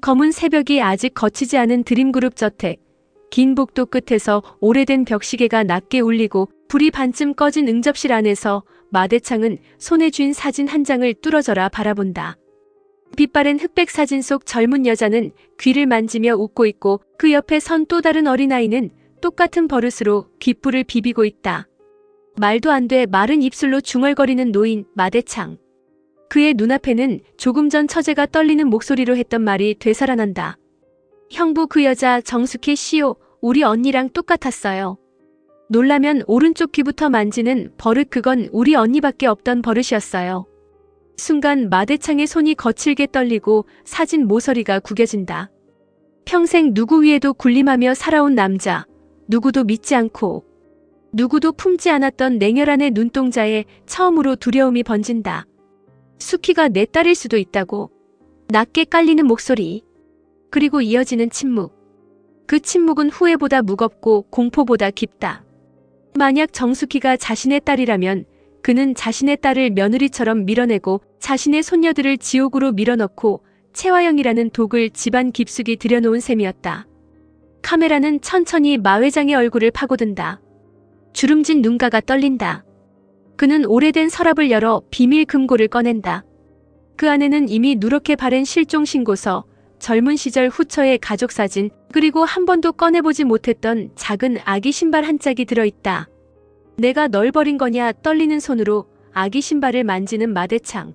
검은 새벽이 아직 거치지 않은 드림그룹 저택. 긴 복도 끝에서 오래된 벽시계가 낮게 울리고 불이 반쯤 꺼진 응접실 안에서 마대창은 손에 쥔 사진 한 장을 뚫어져라 바라본다. 빛바랜 흑백 사진 속 젊은 여자는 귀를 만지며 웃고 있고 그 옆에 선 또 다른 어린아이는 똑같은 버릇으로 귓불을 비비고 있다. 말도 안 돼 마른 입술로 중얼거리는 노인 마대창. 그의 눈앞에는 조금 전 처제가 떨리는 목소리로 했던 말이 되살아난다. 형부 그 여자 정숙희 씨요. 우리 언니랑 똑같았어요. 놀라면 오른쪽 귀부터 만지는 버릇 그건 우리 언니밖에 없던 버릇이었어요. 순간 마대창의 손이 거칠게 떨리고 사진 모서리가 구겨진다. 평생 누구 위에도 군림하며 살아온 남자. 누구도 믿지 않고 누구도 품지 않았던 냉혈한의 눈동자에 처음으로 두려움이 번진다. 숙희가 내 딸일 수도 있다고. 낮게 깔리는 목소리. 그리고 이어지는 침묵. 그 침묵은 후회보다 무겁고 공포보다 깊다. 만약 정숙희가 자신의 딸이라면 그는 자신의 딸을 며느리처럼 밀어내고 자신의 손녀들을 지옥으로 밀어넣고 채화영이라는 독을 집안 깊숙이 들여놓은 셈이었다. 카메라는 천천히 마 회장의 얼굴을 파고든다. 주름진 눈가가 떨린다. 그는 오래된 서랍을 열어 비밀 금고를 꺼낸다. 그 안에는 이미 누렇게 바랜 실종 신고서, 젊은 시절 후처의 가족사진, 그리고 한 번도 꺼내보지 못했던 작은 아기 신발 한 짝이 들어있다. 내가 널 버린 거냐 떨리는 손으로 아기 신발을 만지는 마대창.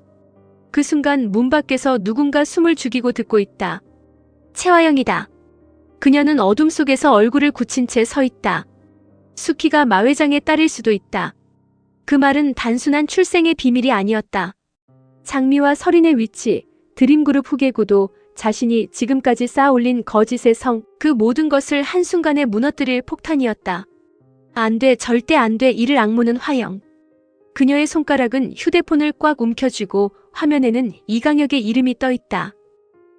그 순간 문 밖에서 누군가 숨을 죽이고 듣고 있다. 채화영이다. 그녀는 어둠 속에서 얼굴을 굳힌 채 서 있다. 숙희가 마 회장의 딸일 수도 있다. 그 말은 단순한 출생의 비밀이 아니었다. 장미와 설인의 위치, 드림그룹 후계구도, 자신이 지금까지 쌓아올린 거짓의 성, 그 모든 것을 한순간에 무너뜨릴 폭탄이었다. 안 돼, 절대 안 돼, 이를 악무는 화영. 그녀의 손가락은 휴대폰을 꽉 움켜쥐고 화면에는 이강혁의 이름이 떠있다.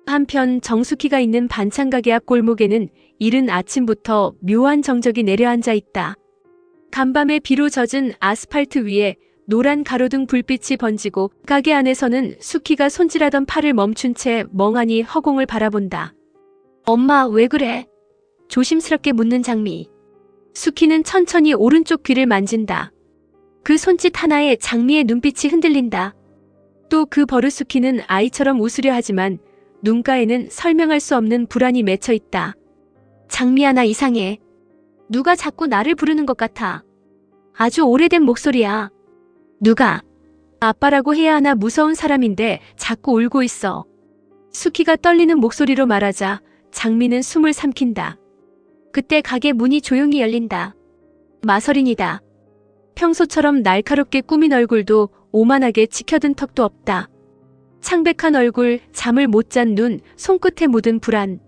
한편 정숙희가 있는 반찬가게 앞 골목에는 이른 아침부터 묘한 정적이 내려앉아 있다. 간밤에 비로 젖은 아스팔트 위에 노란 가로등 불빛이 번지고 가게 안에서는 숙희가 손질하던 팔을 멈춘 채 멍하니 허공을 바라본다. 엄마 왜 그래? 조심스럽게 묻는 장미. 숙희는 천천히 오른쪽 귀를 만진다. 그 손짓 하나에 장미의 눈빛이 흔들린다. 또 그 버릇 숙희는 아이처럼 웃으려 하지만 눈가에는 설명할 수 없는 불안이 맺혀 있다. 장미야 나 이상해. 누가 자꾸 나를 부르는 것 같아. 아주 오래된 목소리야. 누가? 아빠라고 해야 하나 무서운 사람인데 자꾸 울고 있어. 숙희가 떨리는 목소리로 말하자 장미는 숨을 삼킨다. 그때 가게 문이 조용히 열린다. 마설인이다. 평소처럼 날카롭게 꾸민 얼굴도 오만하게 치켜든 턱도 없다. 창백한 얼굴, 잠을 못 잔 눈, 손끝에 묻은 불안.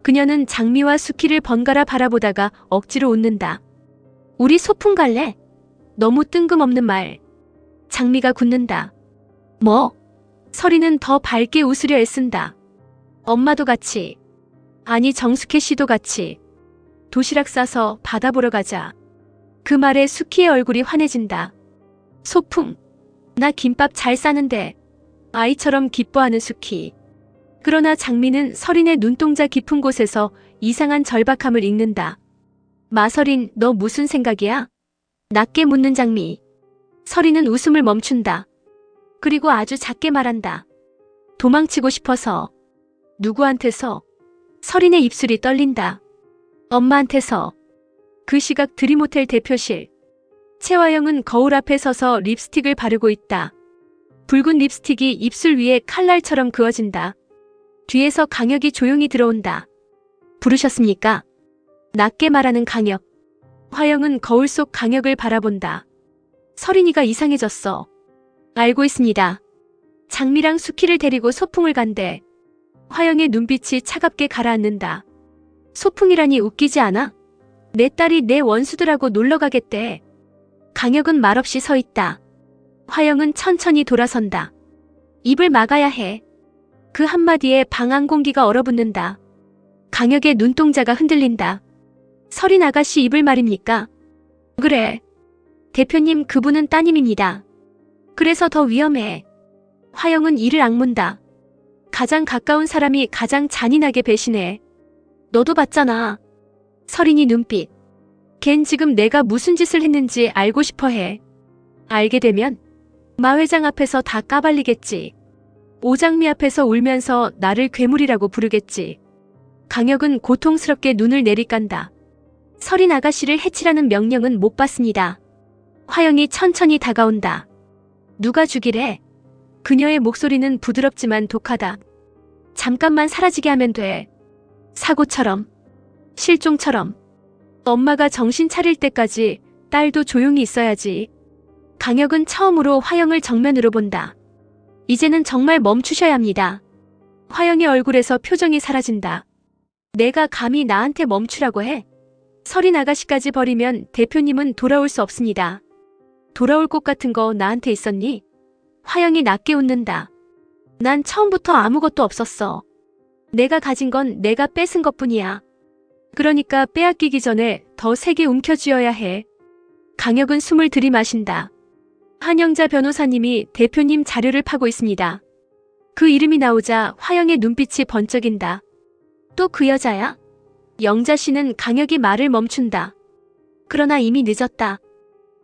그녀는 장미와 숙희를 번갈아 바라보다가 억지로 웃는다. 우리 소풍 갈래? 너무 뜬금없는 말. 장미가 굳는다. 뭐? 설이는 더 밝게 웃으려 애쓴다. 엄마도 같이. 아니 정숙혜 씨도 같이. 도시락 싸서 바다 보러 가자. 그 말에 숙희의 얼굴이 환해진다. 소풍. 나 김밥 잘 싸는데. 아이처럼 기뻐하는 숙희. 그러나 장미는 설인의 눈동자 깊은 곳에서 이상한 절박함을 읽는다. 마설인 너 무슨 생각이야? 낮게 묻는 장미. 설인은 웃음을 멈춘다. 그리고 아주 작게 말한다. 도망치고 싶어서. 누구한테서? 설인의 입술이 떨린다. 엄마한테서. 그 시각 드림호텔 대표실. 채화영은 거울 앞에 서서 립스틱을 바르고 있다. 붉은 립스틱이 입술 위에 칼날처럼 그어진다. 뒤에서 강혁이 조용히 들어온다. 부르셨습니까? 낮게 말하는 강혁. 화영은 거울 속 강혁을 바라본다. 설인이가 이상해졌어. 알고 있습니다. 장미랑 숙희를 데리고 소풍을 간대. 화영의 눈빛이 차갑게 가라앉는다. 소풍이라니 웃기지 않아? 내 딸이 내 원수들하고 놀러 가겠대. 강혁은 말없이 서 있다. 화영은 천천히 돌아선다. 입을 막아야 해. 그 한마디에 방 안 공기가 얼어붙는다. 강혁의 눈동자가 흔들린다. 설인 아가씨 입을 말입니까? 그래. 대표님 그분은 따님입니다. 그래서 더 위험해. 화영은 이를 악문다. 가장 가까운 사람이 가장 잔인하게 배신해. 너도 봤잖아. 설인이 눈빛. 걘 지금 내가 무슨 짓을 했는지 알고 싶어 해. 알게 되면 마 회장 앞에서 다 까발리겠지. 오장미 앞에서 울면서 나를 괴물이라고 부르겠지. 강혁은 고통스럽게 눈을 내리깐다. 설인 아가씨를 해치라는 명령은 못 받습니다. 화영이 천천히 다가온다. 누가 죽이래? 그녀의 목소리는 부드럽지만 독하다. 잠깐만 사라지게 하면 돼. 사고처럼. 실종처럼. 엄마가 정신 차릴 때까지 딸도 조용히 있어야지. 강혁은 처음으로 화영을 정면으로 본다. 이제는 정말 멈추셔야 합니다. 화영의 얼굴에서 표정이 사라진다. 내가 감히 나한테 멈추라고 해? 설인 아가씨까지 버리면 대표님은 돌아올 수 없습니다. 돌아올 꽃 같은 거 나한테 있었니? 화영이 낮게 웃는다. 난 처음부터 아무것도 없었어. 내가 가진 건 내가 뺏은 것뿐이야. 그러니까 빼앗기기 전에 더 세게 움켜쥐어야 해. 강혁은 숨을 들이마신다. 한영자 변호사님이 대표님 자료를 파고 있습니다. 그 이름이 나오자 화영의 눈빛이 번쩍인다. 또 그 여자야? 영자 씨는 강혁이 말을 멈춘다. 그러나 이미 늦었다.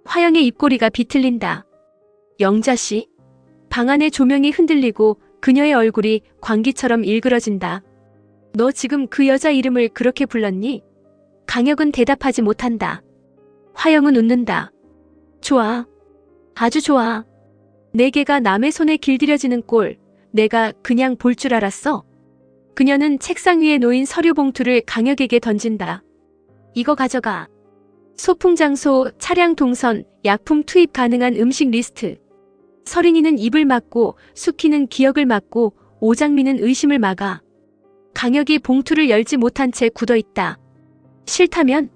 화영의 입꼬리가 비틀린다. 영자 씨? 방 안의 조명이 흔들리고 그녀의 얼굴이 광기처럼 일그러진다. 너 지금 그 여자 이름을 그렇게 불렀니? 강혁은 대답하지 못한다. 화영은 웃는다. 좋아. 아주 좋아. 내 개가 남의 손에 길들여지는 꼴 내가 그냥 볼 줄 알았어? 그녀는 책상 위에 놓인 서류 봉투를 강혁에게 던진다. 이거 가져가. 소풍 장소, 차량 동선, 약품 투입 가능한 음식 리스트. 설인이는 입을 막고 수키는 기억을 막고 오장미는 의심을 막아. 강혁이 봉투를 열지 못한 채 굳어있다. 싫다면?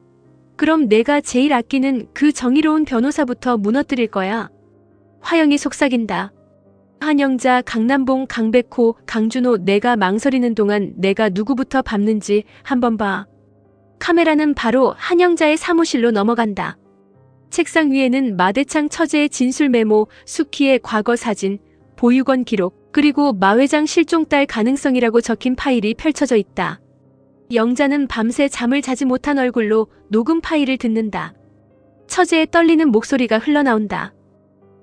그럼 내가 제일 아끼는 그 정의로운 변호사부터 무너뜨릴 거야. 화영이 속삭인다. 한영자, 강남봉, 강백호, 강준호 내가 망설이는 동안 내가 누구부터 밟는지 한번 봐. 카메라는 바로 한영자의 사무실로 넘어간다. 책상 위에는 마대창 처제의 진술 메모, 수키의 과거 사진, 보육원 기록, 그리고 마 회장 실종 딸 가능성이라고 적힌 파일이 펼쳐져 있다. 영자는 밤새 잠을 자지 못한 얼굴로 녹음 파일을 듣는다. 처제의 떨리는 목소리가 흘러나온다.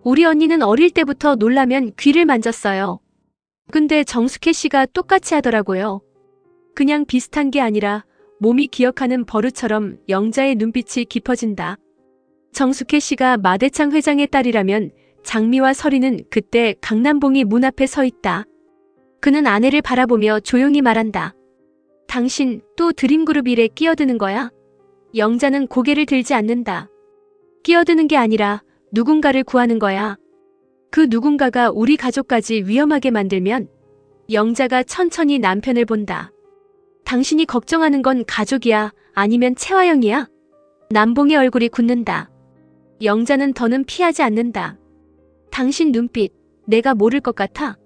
우리 언니는 어릴 때부터 놀라면 귀를 만졌어요. 근데 정숙혜 씨가 똑같이 하더라고요. 그냥 비슷한 게 아니라 몸이 기억하는 버릇처럼 영자의 눈빛이 깊어진다. 정숙혜 씨가 마대창 회장의 딸이라면 장미와 설이는 그때 강남봉이 문 앞에 서 있다. 그는 아내를 바라보며 조용히 말한다. 당신 또 드림그룹 일에 끼어드는 거야? 영자는 고개를 들지 않는다. 끼어드는 게 아니라 누군가를 구하는 거야. 그 누군가가 우리 가족까지 위험하게 만들면 영자가 천천히 남편을 본다. 당신이 걱정하는 건 가족이야? 아니면 채화영이야? 남봉의 얼굴이 굳는다. 영자는 더는 피하지 않는다. 당신 눈빛, 내가 모를 것 같아?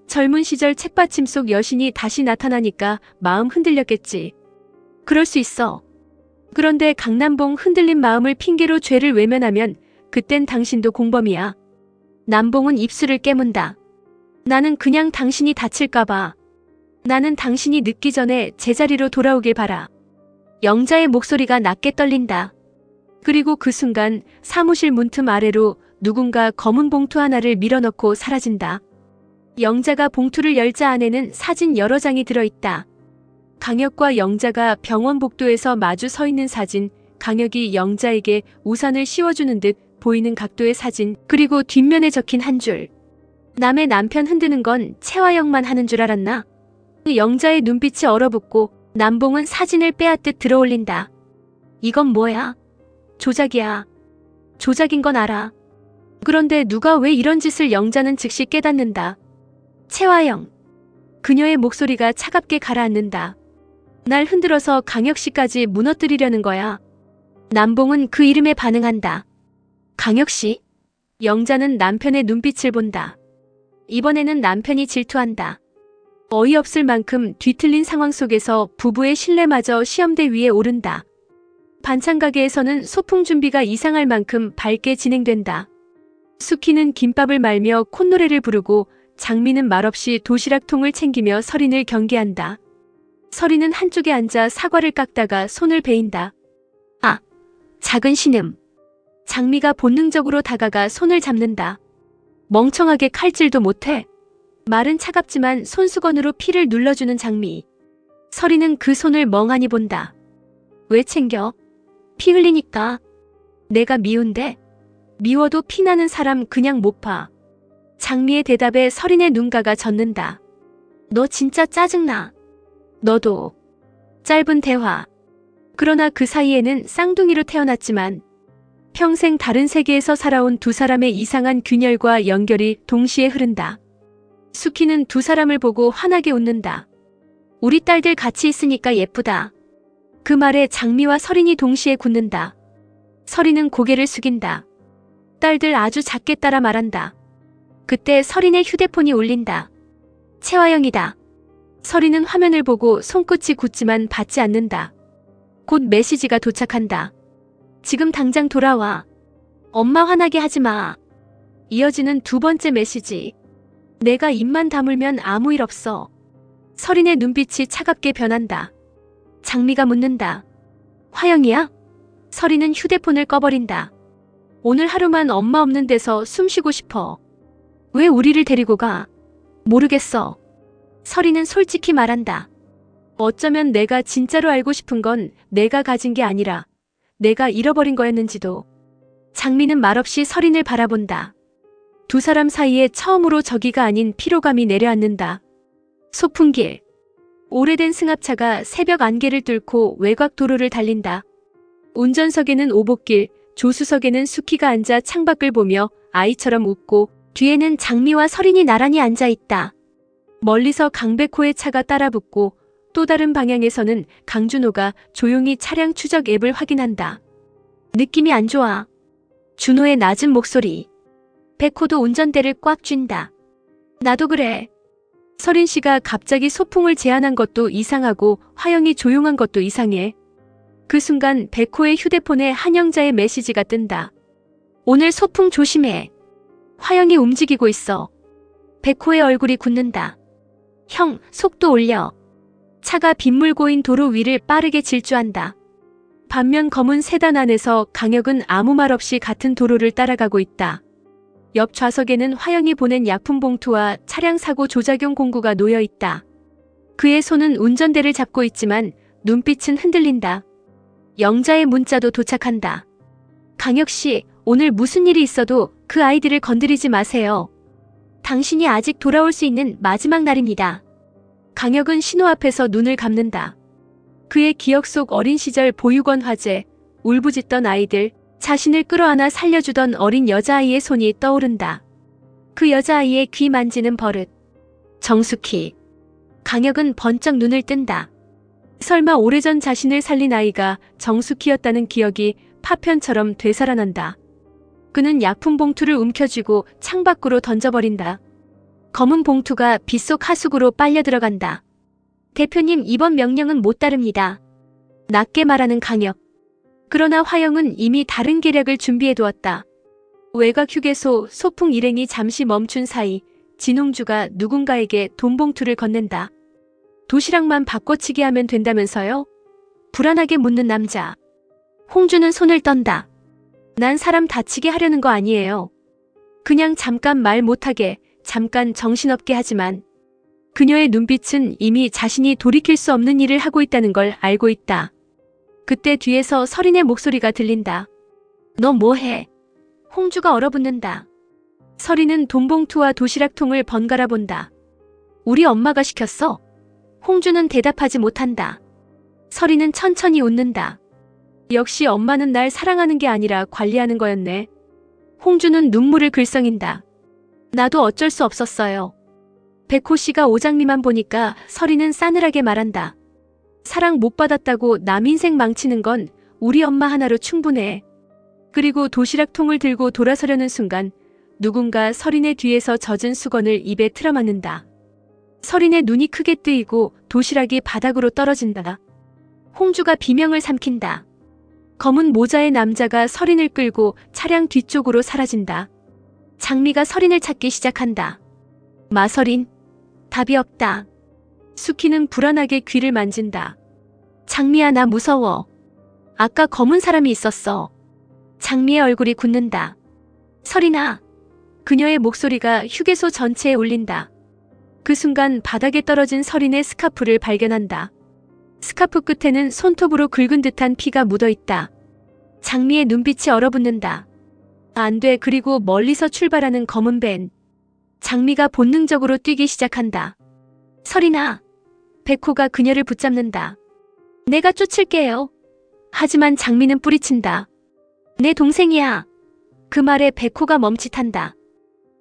젊은 시절 책받침 속 여신이 다시 나타나니까 마음 흔들렸겠지. 그럴 수 있어. 그런데 강남봉 흔들린 마음을 핑계로 죄를 외면하면 그땐 당신도 공범이야. 남봉은 입술을 깨문다. 나는 그냥 당신이 다칠까봐. 나는 당신이 늦기 전에 제자리로 돌아오길 바라. 영자의 목소리가 낮게 떨린다. 그리고 그 순간 사무실 문틈 아래로 누군가 검은 봉투 하나를 밀어넣고 사라진다. 영자가 봉투를 열자 안에는 사진 여러 장이 들어있다. 강혁과 영자가 병원 복도에서 마주 서 있는 사진, 강혁이 영자에게 우산을 씌워주는 듯 보이는 각도의 사진, 그리고 뒷면에 적힌 한 줄. 남의 남편 흔드는 건 채화영만 하는 줄 알았나? 영자의 눈빛이 얼어붙고 남봉은 사진을 빼앗듯 들어올린다. 이건 뭐야? 조작이야. 조작인 건 알아. 그런데 누가 왜 이런 짓을 영자는 즉시 깨닫는다. 채화영. 그녀의 목소리가 차갑게 가라앉는다. 날 흔들어서 강혁씨까지 무너뜨리려는 거야. 남봉은 그 이름에 반응한다. 강혁씨? 영자는 남편의 눈빛을 본다. 이번에는 남편이 질투한다. 어이없을 만큼 뒤틀린 상황 속에서 부부의 신뢰마저 시험대 위에 오른다. 반찬 가게에서는 소풍 준비가 이상할 만큼 밝게 진행된다. 수키는 김밥을 말며 콧노래를 부르고 장미는 말없이 도시락통을 챙기며 서린을 경계한다. 서린은 한쪽에 앉아 사과를 깎다가 손을 베인다. 아, 작은 신음. 장미가 본능적으로 다가가 손을 잡는다. 멍청하게 칼질도 못해. 말은 차갑지만 손수건으로 피를 눌러주는 장미. 서린은 그 손을 멍하니 본다. 왜 챙겨? 피 흘리니까. 내가 미운데? 미워도 피나는 사람 그냥 못 봐. 장미의 대답에 서린의 눈가가 젖는다. 너 진짜 짜증나. 너도. 짧은 대화. 그러나 그 사이에는 쌍둥이로 태어났지만 평생 다른 세계에서 살아온 두 사람의 이상한 균열과 연결이 동시에 흐른다. 수키는 두 사람을 보고 환하게 웃는다. 우리 딸들 같이 있으니까 예쁘다. 그 말에 장미와 서린이 동시에 굳는다. 서린은 고개를 숙인다. 딸들 아주 작게 따라 말한다. 그때 서린의 휴대폰이 울린다. 채화영이다. 서린은 화면을 보고 손끝이 굳지만 받지 않는다. 곧 메시지가 도착한다. 지금 당장 돌아와. 엄마 화나게 하지 마. 이어지는 두 번째 메시지. 내가 입만 다물면 아무 일 없어. 서린의 눈빛이 차갑게 변한다. 장미가 묻는다. 화영이야? 서린은 휴대폰을 꺼버린다. 오늘 하루만 엄마 없는 데서 숨 쉬고 싶어. 왜 우리를 데리고 가? 모르겠어. 서린은 솔직히 말한다. 어쩌면 내가 진짜로 알고 싶은 건 내가 가진 게 아니라 내가 잃어버린 거였는지도. 장미는 말없이 서린을 바라본다. 두 사람 사이에 처음으로 적이가 아닌 피로감이 내려앉는다. 소풍길. 오래된 승합차가 새벽 안개를 뚫고 외곽 도로를 달린다. 운전석에는 오복길, 조수석에는 수키가 앉아 창밖을 보며 아이처럼 웃고 뒤에는 장미와 서린이 나란히 앉아 있다. 멀리서 강백호의 차가 따라붙고 또 다른 방향에서는 강준호가 조용히 차량 추적 앱을 확인한다. 느낌이 안 좋아. 준호의 낮은 목소리. 백호도 운전대를 꽉 쥔다. 나도 그래. 서린 씨가 갑자기 소풍을 제안한 것도 이상하고 화영이 조용한 것도 이상해. 그 순간 백호의 휴대폰에 한영자의 메시지가 뜬다. 오늘 소풍 조심해. 화영이 움직이고 있어. 백호의 얼굴이 굳는다. 형, 속도 올려. 차가 빗물 고인 도로 위를 빠르게 질주한다. 반면 검은 세단 안에서 강혁은 아무 말 없이 같은 도로를 따라가고 있다. 옆 좌석에는 화영이 보낸 약품 봉투와 차량 사고 조작용 공구가 놓여 있다. 그의 손은 운전대를 잡고 있지만 눈빛은 흔들린다. 영자의 문자도 도착한다. 강혁 씨, 오늘 무슨 일이 있어도 그 아이들을 건드리지 마세요. 당신이 아직 돌아올 수 있는 마지막 날입니다. 강혁은 신호 앞에서 눈을 감는다. 그의 기억 속 어린 시절 보육원 화재, 울부짖던 아이들, 자신을 끌어안아 살려주던 어린 여자아이의 손이 떠오른다. 그 여자아이의 귀 만지는 버릇. 정숙희. 강혁은 번쩍 눈을 뜬다. 설마 오래전 자신을 살린 아이가 정숙희였다는 기억이 파편처럼 되살아난다. 그는 약품 봉투를 움켜쥐고 창밖으로 던져버린다. 검은 봉투가 빗속 하수구로 빨려 들어간다. 대표님, 이번 명령은 못 따릅니다. 낮게 말하는 강혁. 그러나 화영은 이미 다른 계략을 준비해두었다. 외곽 휴게소 소풍 일행이 잠시 멈춘 사이 진홍주가 누군가에게 돈 봉투를 건넨다. 도시락만 바꿔치기 하면 된다면서요? 불안하게 묻는 남자. 홍주는 손을 떤다. 난 사람 다치게 하려는 거 아니에요. 그냥 잠깐 말 못하게, 잠깐 정신없게 하지만 그녀의 눈빛은 이미 자신이 돌이킬 수 없는 일을 하고 있다는 걸 알고 있다. 그때 뒤에서 서린의 목소리가 들린다. 너 뭐해? 홍주가 얼어붙는다. 서린은 돈봉투와 도시락통을 번갈아 본다. 우리 엄마가 시켰어? 홍주는 대답하지 못한다. 서린은 천천히 웃는다. 역시 엄마는 날 사랑하는 게 아니라 관리하는 거였네. 홍주는 눈물을 글썽인다. 나도 어쩔 수 없었어요. 백호 씨가 오장미만 보니까 서린은 싸늘하게 말한다. 사랑 못 받았다고 남 인생 망치는 건 우리 엄마 하나로 충분해. 그리고 도시락통을 들고 돌아서려는 순간 누군가 서린의 뒤에서 젖은 수건을 입에 틀어맞는다. 서린의 눈이 크게 뜨이고 도시락이 바닥으로 떨어진다. 홍주가 비명을 삼킨다. 검은 모자의 남자가 서린을 끌고 차량 뒤쪽으로 사라진다. 장미가 서린을 찾기 시작한다. 마설인, 답이 없다. 수키는 불안하게 귀를 만진다. 장미야, 나 무서워. 아까 검은 사람이 있었어. 장미의 얼굴이 굳는다. 설인아. 그녀의 목소리가 휴게소 전체에 울린다. 그 순간 바닥에 떨어진 설인의 스카프를 발견한다. 스카프 끝에는 손톱으로 긁은 듯한 피가 묻어있다. 장미의 눈빛이 얼어붙는다. 안 돼. 그리고 멀리서 출발하는 검은 밴. 장미가 본능적으로 뛰기 시작한다. 설인아. 백호가 그녀를 붙잡는다. 내가 쫓을게요. 하지만 장미는 뿌리친다. 내 동생이야. 그 말에 백호가 멈칫한다.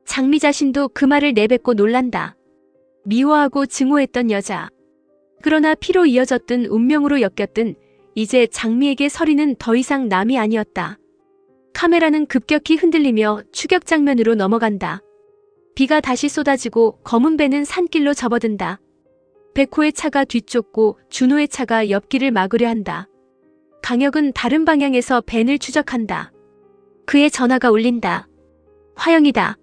장미 자신도 그 말을 내뱉고 놀란다. 미워하고 증오했던 여자. 그러나 피로 이어졌든 운명으로 엮였든 이제 장미에게 설이는 더 이상 남이 아니었다. 카메라는 급격히 흔들리며 추격 장면으로 넘어간다. 비가 다시 쏟아지고 검은 배는 산길로 접어든다. 백호의 차가 뒤쫓고 준호의 차가 옆길을 막으려 한다. 강혁은 다른 방향에서 벤을 추적한다. 그의 전화가 울린다. 화영이다.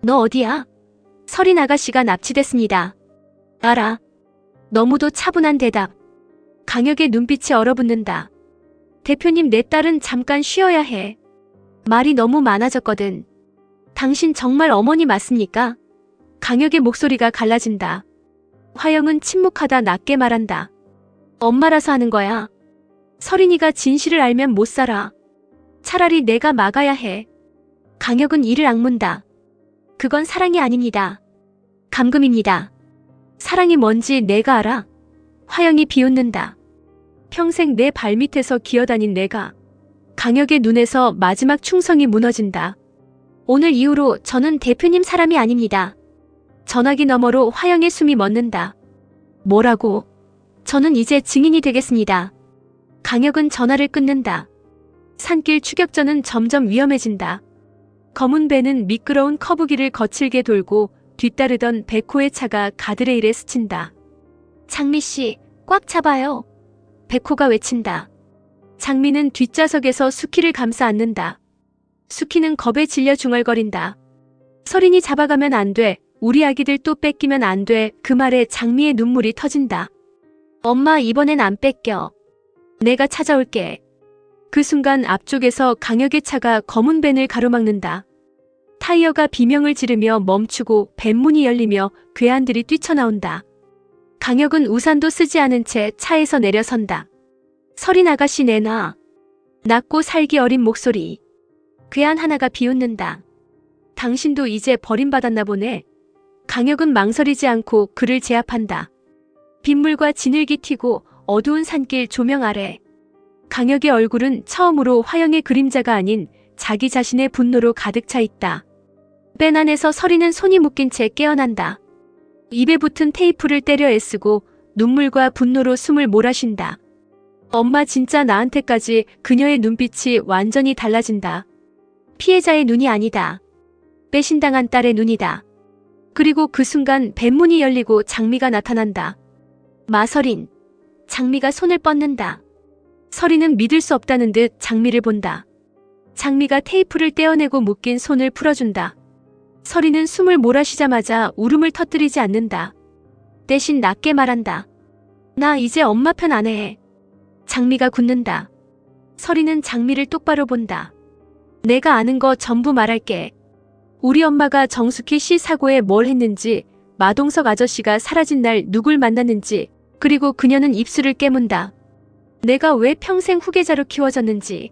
너 어디야? 설인 아가씨가 납치됐습니다. 알아. 너무도 차분한 대답. 강혁의 눈빛이 얼어붙는다. 대표님, 내 딸은 잠깐 쉬어야 해. 말이 너무 많아졌거든. 당신 정말 어머니 맞습니까? 강혁의 목소리가 갈라진다. 화영은 침묵하다 낮게 말한다. 엄마라서 하는 거야. 설인이가 진실을 알면 못 살아. 차라리 내가 막아야 해. 강혁은 이를 악문다. 그건 사랑이 아닙니다. 감금입니다. 사랑이 뭔지 내가 알아. 화영이 비웃는다. 평생 내 발밑에서 기어다닌 내가. 강혁의 눈에서 마지막 충성이 무너진다. 오늘 이후로 저는 대표님 사람이 아닙니다. 전화기 너머로 화영의 숨이 멎는다. 뭐라고? 저는 이제 증인이 되겠습니다. 강혁은 전화를 끊는다. 산길 추격전은 점점 위험해진다. 검은 배는 미끄러운 커브길을 거칠게 돌고 뒤따르던 백호의 차가 가드레일에 스친다. 장미씨, 꽉 잡아요. 백호가 외친다. 장미는 뒷좌석에서 수키를 감싸 안는다. 수키는 겁에 질려 중얼거린다. 설인이 잡아가면 안 돼. 우리 아기들 또 뺏기면 안 돼. 그 말에 장미의 눈물이 터진다. 엄마, 이번엔 안 뺏겨. 내가 찾아올게. 그 순간 앞쪽에서 강혁의 차가 검은 밴을 가로막는다. 타이어가 비명을 지르며 멈추고 밴문이 열리며 괴한들이 뛰쳐나온다. 강혁은 우산도 쓰지 않은 채 차에서 내려선다. 설인 아가씨 내놔. 낮고 살기 어린 목소리. 괴한 하나가 비웃는다. 당신도 이제 버림받았나 보네. 강혁은 망설이지 않고 그를 제압한다. 빗물과 진흙이 튀고 어두운 산길 조명 아래. 강혁의 얼굴은 처음으로 화영의 그림자가 아닌 자기 자신의 분노로 가득 차 있다. 밴 안에서 설이는 손이 묶인 채 깨어난다. 입에 붙은 테이프를 때려 애쓰고 눈물과 분노로 숨을 몰아쉰다. 엄마, 진짜 나한테까지. 그녀의 눈빛이 완전히 달라진다. 피해자의 눈이 아니다. 배신당한 딸의 눈이다. 그리고 그 순간 밴문이 열리고 장미가 나타난다. 마설인. 장미가 손을 뻗는다. 설이는 믿을 수 없다는 듯 장미를 본다. 장미가 테이프를 떼어내고 묶인 손을 풀어준다. 설이는 숨을 몰아쉬자마자 울음을 터뜨리지 않는다. 대신 낮게 말한다. 나 이제 엄마 편 안 해. 장미가 굳는다. 설이는 장미를 똑바로 본다. 내가 아는 거 전부 말할게. 우리 엄마가 정숙희 씨 사고에 뭘 했는지, 마동석 아저씨가 사라진 날 누굴 만났는지, 그리고 그녀는 입술을 깨문다. 내가 왜 평생 후계자로 키워졌는지.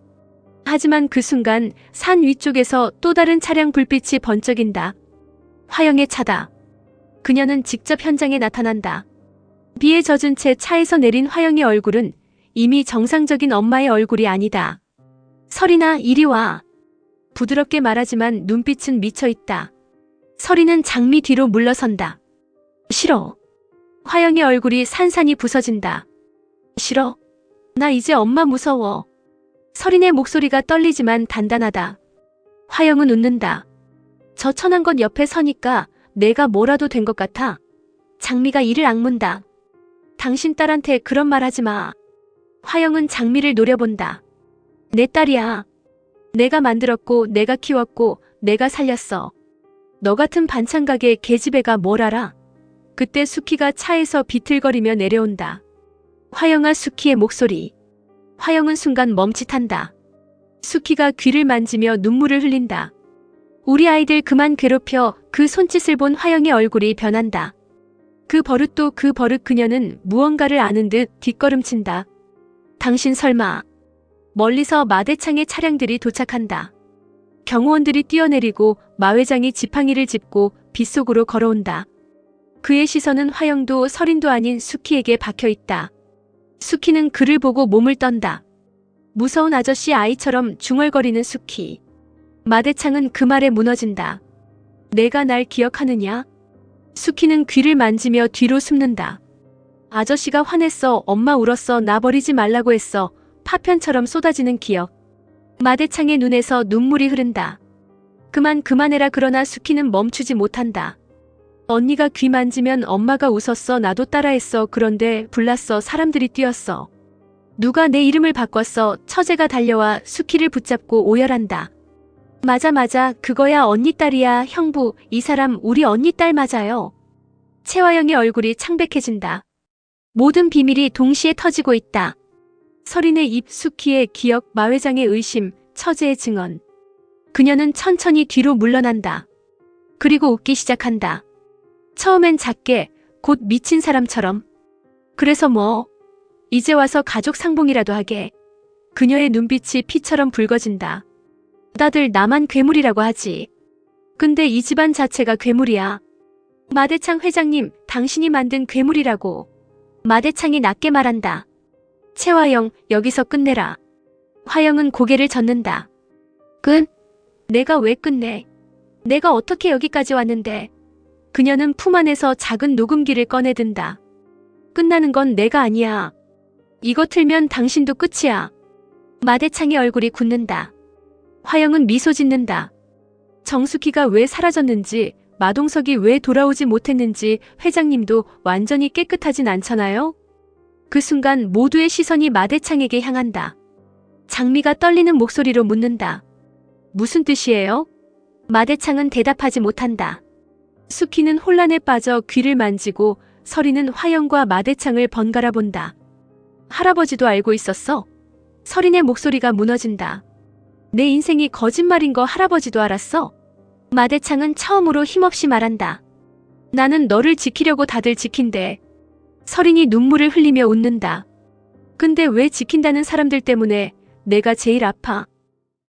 하지만 그 순간 산 위쪽에서 또 다른 차량 불빛이 번쩍인다. 화영의 차다. 그녀는 직접 현장에 나타난다. 비에 젖은 채 차에서 내린 화영의 얼굴은 이미 정상적인 엄마의 얼굴이 아니다. 설이나 이리 와. 부드럽게 말하지만 눈빛은 미쳐있다. 설이는 장미 뒤로 물러선다. 싫어. 화영의 얼굴이 산산이 부서진다. 싫어. 나 이제 엄마 무서워. 설인의 목소리가 떨리지만 단단하다. 화영은 웃는다. 저 천한 것 옆에 서니까 내가 뭐라도 된 것 같아. 장미가 이를 악문다. 당신 딸한테 그런 말 하지 마. 화영은 장미를 노려본다. 내 딸이야. 내가 만들었고 내가 키웠고 내가 살렸어. 너 같은 반찬 가게 계집애가 뭘 알아? 그때 수키가 차에서 비틀거리며 내려온다. 화영아, 수키의 목소리. 화영은 순간 멈칫한다. 수키가 귀를 만지며 눈물을 흘린다. 우리 아이들 그만 괴롭혀. 그 손짓을 본 화영의 얼굴이 변한다. 그 버릇도 그 버릇. 그녀는 무언가를 아는 듯 뒷걸음친다. 당신 설마. 멀리서 마대창의 차량들이 도착한다. 경호원들이 뛰어내리고 마 회장이 지팡이를 짚고 빗속으로 걸어온다. 그의 시선은 화영도 설인도 아닌 수키에게 박혀있다. 수키는 그를 보고 몸을 떤다. 무서운 아저씨 아이처럼 중얼거리는 수키. 마대창은 그 말에 무너진다. 내가 날 기억하느냐? 수키는 귀를 만지며 뒤로 숨는다. 아저씨가 화냈어. 엄마 울었어. 나 버리지 말라고 했어. 파편처럼 쏟아지는 기억. 마대창의 눈에서 눈물이 흐른다. 그만해라. 그러나 수키는 멈추지 못한다. 언니가 귀 만지면 엄마가 웃었어. 나도 따라했어. 그런데 불났어. 사람들이 뛰었어. 누가 내 이름을 바꿨어. 처제가 달려와 수키를 붙잡고 오열한다. 맞아. 그거야 언니 딸이야. 형부, 이 사람 우리 언니 딸 맞아요. 채화영의 얼굴이 창백해진다. 모든 비밀이 동시에 터지고 있다. 설인의 입, 수키의 기억, 마 회장의 의심, 처제의 증언. 그녀는 천천히 뒤로 물러난다. 그리고 웃기 시작한다. 처음엔 작게, 곧 미친 사람처럼. 그래서 뭐, 이제 와서 가족 상봉이라도 하게. 그녀의 눈빛이 피처럼 붉어진다. 다들 나만 괴물이라고 하지. 근데 이 집안 자체가 괴물이야. 마대창 회장님, 당신이 만든 괴물이라고. 마대창이 낮게 말한다. 채화영, 여기서 끝내라. 화영은 고개를 젓는다. 끝? 내가 왜 끝내? 내가 어떻게 여기까지 왔는데? 그녀는 품 안에서 작은 녹음기를 꺼내든다. 끝나는 건 내가 아니야. 이거 틀면 당신도 끝이야. 마대창의 얼굴이 굳는다. 화영은 미소 짓는다. 정수키가 왜 사라졌는지, 마동석이 왜 돌아오지 못했는지 회장님도 완전히 깨끗하진 않잖아요? 그 순간 모두의 시선이 마대창에게 향한다. 장미가 떨리는 목소리로 묻는다. 무슨 뜻이에요? 마대창은 대답하지 못한다. 수키는 혼란에 빠져 귀를 만지고 설이는 화영과 마대창을 번갈아 본다. 할아버지도 알고 있었어? 설인의 목소리가 무너진다. 내 인생이 거짓말인 거 할아버지도 알았어? 마대창은 처음으로 힘없이 말한다. 나는 너를 지키려고 다들 지킨대. 설인이 눈물을 흘리며 웃는다. 근데 왜 지킨다는 사람들 때문에 내가 제일 아파?